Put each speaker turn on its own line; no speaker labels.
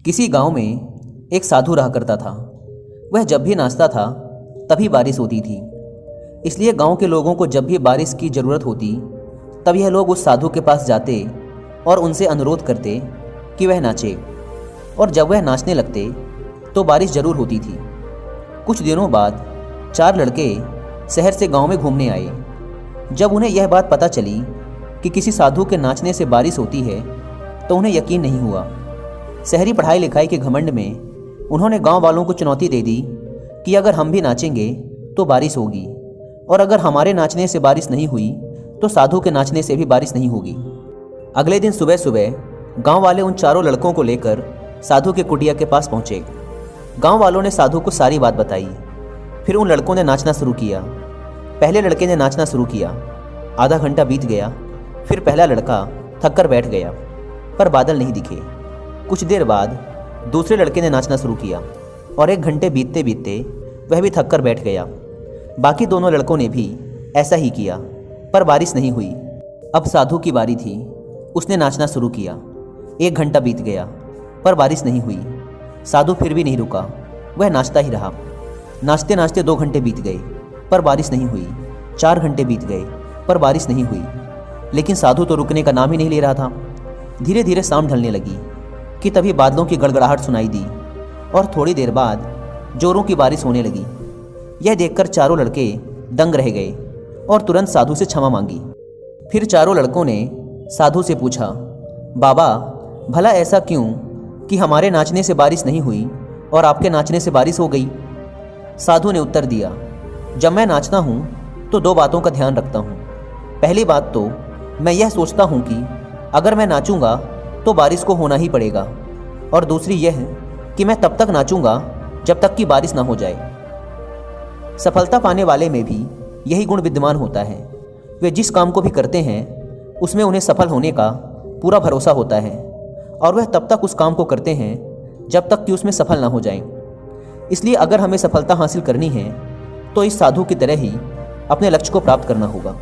किसी गांव में एक साधु रहा करता था। वह जब भी नाचता था तभी बारिश होती थी। इसलिए गांव के लोगों को जब भी बारिश की ज़रूरत होती तब यह लोग उस साधु के पास जाते और उनसे अनुरोध करते कि वह नाचे, और जब वह नाचने लगते तो बारिश ज़रूर होती थी। कुछ दिनों बाद 4 लड़के शहर से गांव में घूमने आए। जब उन्हें यह बात पता चली कि किसी साधु के नाचने से बारिश होती है तो उन्हें यकीन नहीं हुआ। शहरी पढ़ाई लिखाई के घमंड में उन्होंने गांव वालों को चुनौती दे दी कि अगर हम भी नाचेंगे तो बारिश होगी, और अगर हमारे नाचने से बारिश नहीं हुई तो साधु के नाचने से भी बारिश नहीं होगी। अगले दिन सुबह सुबह गांव वाले उन चारों लड़कों को लेकर साधु के कुटिया के पास पहुंचे। गांव वालों ने साधु को सारी बात बताई। फिर उन लड़कों ने नाचना शुरू किया। पहले लड़के ने नाचना शुरू किया। आधा घंटा बीत गया। फिर पहला लड़का थक कर बैठ गया, पर बादल नहीं दिखे। कुछ देर बाद दूसरे लड़के ने नाचना शुरू किया और 1 घंटे बीतते बीतते वह भी थक कर बैठ गया। बाकी दोनों लड़कों ने भी ऐसा ही किया, पर बारिश नहीं हुई। अब साधु की बारी थी। उसने नाचना शुरू किया। 1 घंटा बीत गया, पर बारिश नहीं हुई। साधु फिर भी नहीं रुका, वह नाचता ही रहा। नाचते नाचते 2 घंटे बीत गए, पर बारिश नहीं हुई। 4 घंटे बीत गए, पर बारिश नहीं हुई। लेकिन साधु तो रुकने का नाम ही नहीं ले रहा था। धीरे धीरे शाम ढलने लगी कि तभी बादलों की गड़गड़ाहट सुनाई दी और थोड़ी देर बाद जोरों की बारिश होने लगी। यह देखकर चारों लड़के दंग रह गए और तुरंत साधु से क्षमा मांगी। फिर चारों लड़कों ने साधु से पूछा, बाबा भला ऐसा क्यों कि हमारे नाचने से बारिश नहीं हुई और आपके नाचने से बारिश हो गई? साधु ने उत्तर दिया, जब मैं नाचता हूँ तो 2 बातों का ध्यान रखता हूँ। पहली बात तो मैं यह सोचता हूँ कि अगर मैं नाचूंगा तो बारिश को होना ही पड़ेगा, और दूसरी यह कि मैं तब तक नाचूंगा जब तक कि बारिश ना हो जाए। सफलता पाने वाले में भी यही गुण विद्यमान होता है। वे जिस काम को भी करते हैं उसमें उन्हें सफल होने का पूरा भरोसा होता है, और वह तब तक उस काम को करते हैं जब तक कि उसमें सफल ना हो जाएं। इसलिए अगर हमें सफलता हासिल करनी है तो इस साधु की तरह ही अपने लक्ष्य को प्राप्त करना होगा।